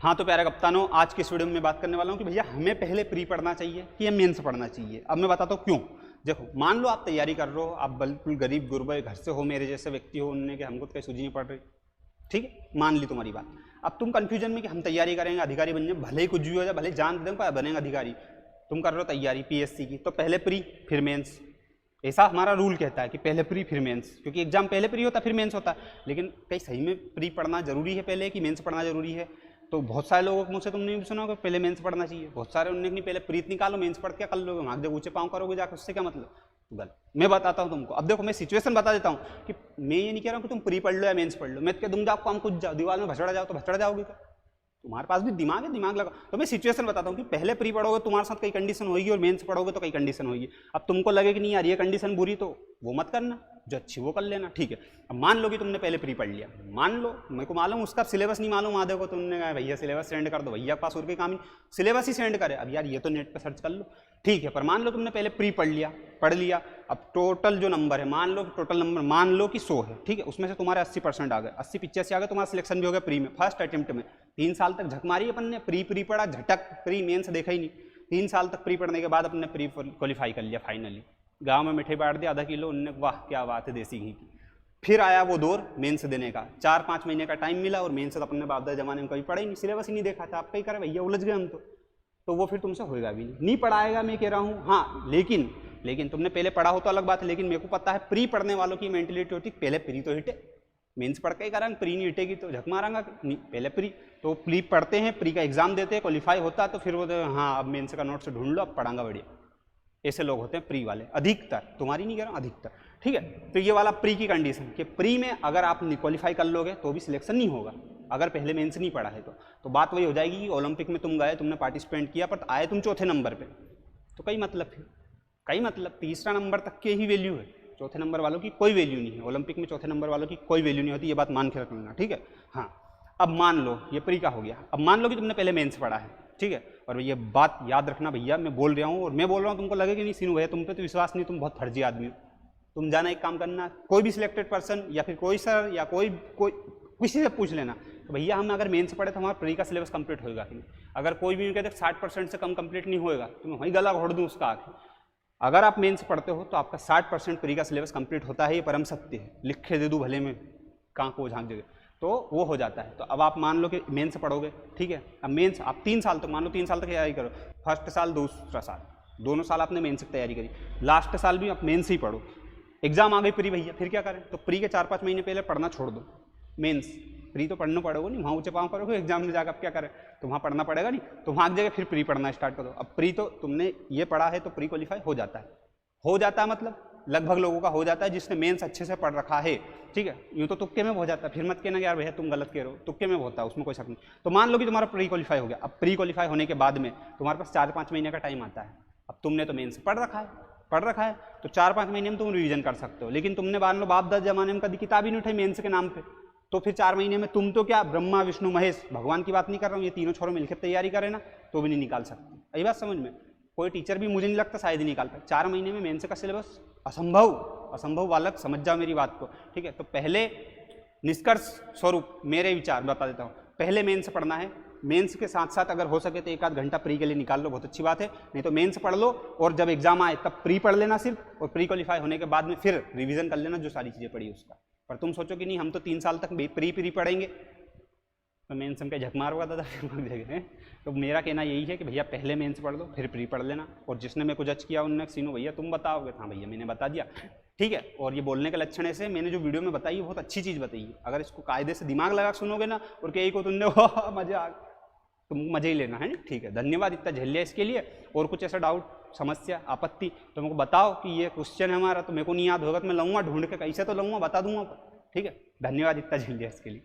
हाँ तो प्यारे कप्तानों, आज के इस वीडियो में मैं बात करने वाला हूँ कि भैया हमें पहले प्री पढ़ना चाहिए कि हमें मेंस पढ़ना चाहिए। अब मैं बताता हूँ क्यों। देखो, मान लो आप तैयारी कर रहे हो, आप बिल्कुल गरीब गुरबे घर से हो, मेरे जैसे व्यक्ति हो, उनने कि हमको तो कहीं सूझी नहीं पड़ रही, ठीक है, मान ली तुम्हारी बात। अब तुम कंफ्यूजन में कि हम तैयारी करेंगे, अधिकारी बन जाए, भले ही कुछ भी हो जाए, भले जान दें पर बनेगा अधिकारी। तुम कर रहे हो तैयारी पीएससी की, तो पहले प्री फिर मेंस, ऐसा हमारा रूल कहता है कि पहले प्री फिर मेंस, क्योंकि एग्जाम पहले प्री होता है फिर मेंस होता है। लेकिन कहीं सही में प्री पढ़ना जरूरी है पहले कि मेंस पढ़ना जरूरी है? तो बहुत सारे लोगों को मुझसे तुमने भी सुना होगा पहले मेंस पढ़ना चाहिए, बहुत सारे उन्होंने नहीं पहले प्रीत निकालो, मेंस पढ़ के कर लोगे, वहाँ जब ऊंचे पाँव करोगे जाकर, उससे क्या मतलब? गलत। मैं बताता हूँ तुमको। अब देखो, मैं सिचुएशन बता देता हूँ कि मैं ये नहीं कह रहा हूँ कि तुम प्री पढ़ लो या मेंस पढ़ लो, मैं कह दूंगा आपको हम कुछ जाओ दीवार में भसड़ा जाओ तो भसड़ा जाओगे क्या? तुम्हारे पास भी दिमाग है, दिमाग लगा। तो मैं सिचुएशन बताता हूँ कि पहले प्री पढ़ोगे तुम्हारे साथ कई कंडीशन होगी और मेंस पढ़ोगे तो कई कंडीशन होगी। अब तुमको लगे कि नहीं यार ये कंडीशन बुरी, तो वो मत करना, जो अच्छी वो कर लेना, ठीक है। अब मान लो कि तुमने पहले प्री पढ़ लिया, मान लो, मेरे को मालूम उसका सिलेबस नहीं मालूम, आधे को तुमने कहा भैया सिलेबस सेंड कर दो, भैया के पास और कोई काम नहीं, सिलेबस ही सेंड करे। अब यार ये तो नेट पर सर्च कर लो, ठीक है। पर मान लो तुमने पहले प्री पढ़ लिया, अब टोटल जो नंबर है, मान लो टोटल नंबर मान लो कि 100 है, ठीक है, उसमें से तुम्हारे 80% आ गए, 80-85 आ गए, तुम्हारा सिलेक्शन भी हो गया प्री में, फर्स्ट अटेम्प्ट में। 3 साल तक झक मारी अपन ने, प्री पढ़ा, झटक प्री मेंस देखा ही नहीं। 3 साल तक प्री पढ़ने के बाद अपने प्री क्वालिफाई कर लिया फाइनली, गांव में मिठाई बांट दिया आधा किलो, उनने वाह क्या बात है देसी घी की। फिर आया वो दौर मेंस देने का, 4-5 महीने का टाइम मिला, और मेंस अपने बाप दादा जमाने में कभी पढ़ा ही नहीं, सिलेबस ही नहीं देखा था, आप कहीं करे भैया उलझ गए हम तो वो फिर तुमसे होएगा भी नहीं पढ़ाएगा, मैं कह रहा हूँ। हाँ लेकिन तुमने पहले पढ़ा हो तो अलग बात है, लेकिन मेरे को पता है प्री पढ़ने वालों की मेंटेलिटी होती पहले प्री तो हिटे, मेंस पढ़ के ही करांगे, प्री नहीं हिटेगी तो झक मारांगा नहीं, पहले प्री। तो प्री पढ़ते हैं, प्री का एग्जाम देते हैं, क्वालिफाई होता तो फिर वो हाँ अब मेंस का नोट्स ढूंढ लो, अब पढ़ांगा बढ़िया। ऐसे लोग होते हैं प्री वाले, अधिकतर, तुम्हारी नहीं कह रहा हूँ, अधिकतर, ठीक है। तो ये वाला प्री की कंडीशन कि प्री में अगर आप क्वालिफाई कर लोगे तो भी सिलेक्शन नहीं होगा, अगर पहले मेंस नहीं पढ़ा है तो बात वही हो जाएगी कि ओलंपिक में तुम गए, तुमने पार्टिसिपेट किया, पर आए तुम चौथे नंबर पे, तो कई मतलब तीसरा नंबर तक की ही वैल्यू है, चौथे नंबर वालों की कोई वैल्यू नहीं है। ओलंपिक में चौथे नंबर वालों की कोई वैल्यू नहीं होती, ये बात मान के रख लेना, ठीक है। हाँ, अब मान लो ये प्री का हो गया, अब मान लो कि तुमने पहले मेंस पढ़ा है, ठीक है। और ये बात याद रखना भैया, मैं बोल रहा हूँ और मैं बोल रहा हूँ, तुमको लगे कि नहीं सीनू भैया तुम पे तो विश्वास नहीं, तुम बहुत फर्जी आदमी हो। तुम जाना एक काम करना, कोई भी सिलेक्टेड पर्सन या फिर कोई सर या कोई किसी से पूछ लेना तो भैया हम अगर मेंस पढ़े तो हमारा प्री का सिलेबस कंप्लीट होगा कि नहीं। अगर कोई भी कहते 60% से कम कंप्लीट नहीं होएगा तो मैं वहीं गला घोड़ दूँ उसका आके। अगर आप मेंस पढ़ते हो तो आपका 60% प्री का सिलेबस कंप्लीट होता है, ये परम सत्य है, लिख के दे दूँ भले में कहाँ को झाँक जगह, तो वो हो जाता है। तो अब आप मान लो कि मेंस पढ़ोगे, ठीक है। अब मेंस आप 3 साल तक, मान लो 3 साल तक तैयारी करो, फर्स्ट साल दूसरा साल, दोनों साल आपने मेंस की तैयारी करी, लास्ट साल भी आप मेंस ही पढ़ो। एग्जाम आ गई प्री भैया, फिर क्या करें? तो प्री के 4-5 महीने पहले पढ़ना छोड़ दो, मेंस प्री तो पढ़ना पड़ेगा नहीं, वहाँ ऊँचे पाँव करोगे, एग्जाम में जाकर आप क्या करें? तो वहाँ पढ़ना पड़ेगा नहीं, तो वहाँ की जगह फिर प्री पढ़ना स्टार्ट करो। अब प्री तो तुमने ये पढ़ा है तो प्री क्वालिफाई हो जाता है, मतलब लगभग लोगों का हो जाता है जिसने मेंस अच्छे से पढ़ रखा है, ठीक है। यूँ तो तुक्के में हो जाता है, फिर मत कहना यार भैया तुम गलत कह रहे हो, तुक्के में होता है, उसमें कोई शक नहीं। तो मान लो कि तुम्हारा प्री क्वालिफाई हो गया। अब प्री क्वालिफाई होने के बाद में तुम्हारे पास 4-5 महीने का टाइम आता है। अब तुमने तो मेंस पढ़ रखा है तो 4-5 महीने में तुम रिवीजन कर सकते हो। लेकिन तुमने मान लो बाप दादा जमाने में कभी किताब ही नहीं उठाई मेंस के नाम पे, तो फिर 4 महीने में तुम तो क्या ब्रह्मा विष्णु महेश, भगवान की बात नहीं कर रहा हूँ, ये तीनों छोरों मिलकर तैयारी करें ना तो भी नहीं निकाल सकते। यही बात समझ में, कोई टीचर भी मुझे नहीं लगता शायद ही निकाल पाए 4 महीने में मेंस का सिलेबस, असंभव बालक, समझ जाओ मेरी बात को, ठीक है। तो पहले निष्कर्ष स्वरूप मेरे विचार बता देता हूँ, पहले मेंस पढ़ना है, मेंस के साथ साथ अगर हो सके तो 1-8 घंटा प्री के लिए निकाल लो, बहुत अच्छी बात है। नहीं तो मेंस पढ़ लो और जब एग्जाम आए तब प्री पढ़ लेना सिर्फ, और प्री क्वालिफाई होने के बाद में फिर रिवीजन कर लेना जो सारी चीज़ें पढ़ी उसका। पर तुम सोचो कि नहीं हम तो 3 साल तक प्री पढ़ेंगे तो मेंस हम क्या झक मारोगा दादा जगह। तो मेरा कहना यही है कि भैया पहले मेंस पढ़ लो फिर प्री पढ़ लेना। और जिसने मेरे को जज किया उनने सीनू भैया तुम बताओगे, हाँ भैया मैंने बता दिया, ठीक है। और ये बोलने के लक्षण ऐसे मैंने जो वीडियो में बताई बहुत अच्छी चीज़ बताई है, अगर इसको कायदे से दिमाग लगा सुनोगे ना और कहीं को तुमने मजा आ तुम मजे ही लेना है, ठीक है। धन्यवाद इतना झेल लिया इसके लिए। और कुछ ऐसा डाउट समस्या आपत्ति तो मेरे को बताओ कि ये क्वेश्चन है हमारा, तो मेरे को नहीं याद होगा तो मैं लाऊंगा ढूंढ के, कैसे तो लाऊंगा बता दूंगा, ठीक है। धन्यवाद इतना झेल लिया इसके लिए।